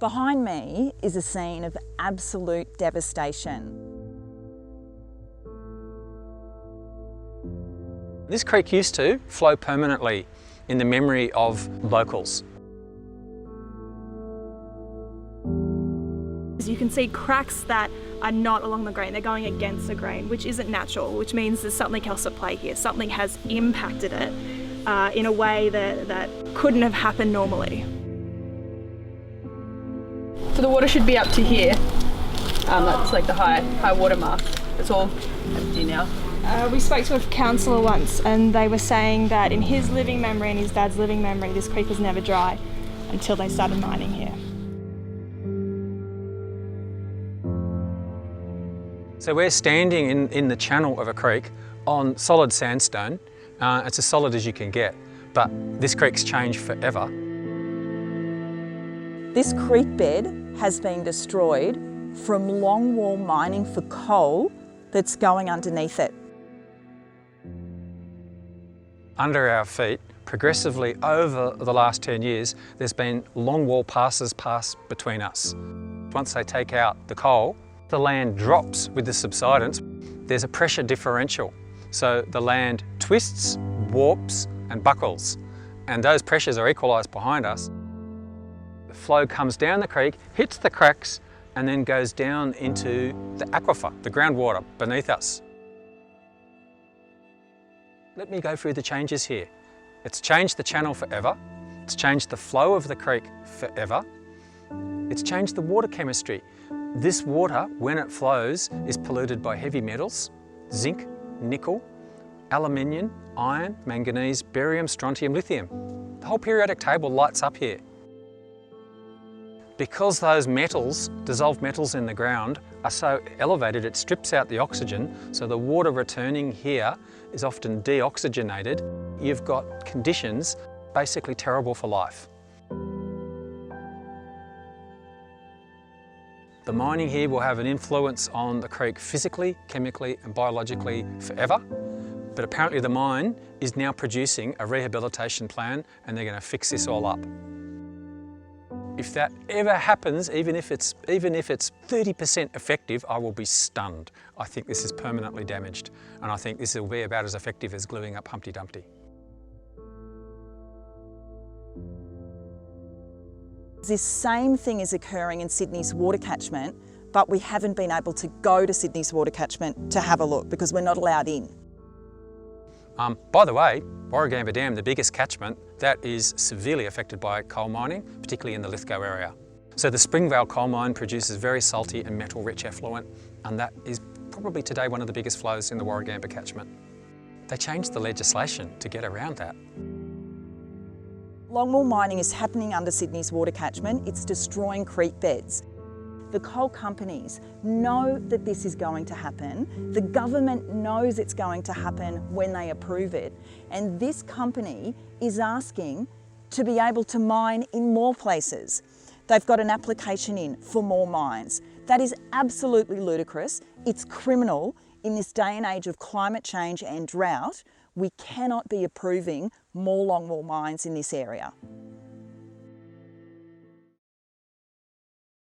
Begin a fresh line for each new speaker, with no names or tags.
Behind me is a scene of absolute devastation.
This creek used to flow permanently in the memory of locals.
You can see cracks that are not along the grain, they're going against the grain, which isn't natural, which means there's something else at play here. Something has impacted it in a way that couldn't have happened normally.
So the water should be up to here. That's like the high water mark. It's all empty now.
We spoke to a councillor once and they were saying that in his living memory and his dad's living memory, this creek was never dry until they started mining here.
So we're standing in the channel of a creek on solid sandstone. It's as solid as you can get, but this creek's changed forever.
This creek bed has been destroyed from Longwall mining for coal that's going underneath it.
Under our feet, progressively over the last 10 years, there's been Longwall passes pass between us. Once they take out the coal, the land drops with the subsidence. There's a pressure differential. So the land twists, warps and buckles, and those pressures are equalised behind us. The flow comes down the creek, hits the cracks and then goes down into the aquifer, the groundwater beneath us. Let me go through the changes here. It's changed the channel forever. It's changed the flow of the creek forever. It's changed the water chemistry. This water, when it flows, is polluted by heavy metals, zinc, nickel, aluminium, iron, manganese, barium, strontium, lithium. The whole periodic table lights up here. Because those metals, dissolved metals in the ground, are so elevated, it strips out the oxygen, so the water returning here is often deoxygenated. You've got conditions basically terrible for life. The mining here will have an influence on the creek physically, chemically and biologically forever. But apparently the mine is now producing a rehabilitation plan and they're going to fix this all up. If that ever happens, even if it's 30% effective, I will be stunned. I think this is permanently damaged and I think this will be about as effective as gluing up Humpty Dumpty.
This same thing is occurring in Sydney's water catchment, but we haven't been able to go to Sydney's water catchment to have a look because we're not allowed in.
By the way, Warragamba Dam, the biggest catchment, that is severely affected by coal mining, particularly in the Lithgow area. So the Springvale coal mine produces very salty and metal-rich effluent, and that is probably today one of the biggest flows in the Warragamba catchment. They changed the legislation to get around that.
Longwall mining is happening under Sydney's water catchment. It's destroying creek beds. The coal companies know that this is going to happen. The government knows it's going to happen when they approve it. And this company is asking to be able to mine in more places. They've got an application in for more mines. That is absolutely ludicrous. It's criminal. In this day and age of climate change and drought, we cannot be approving more Longwall mines in this area.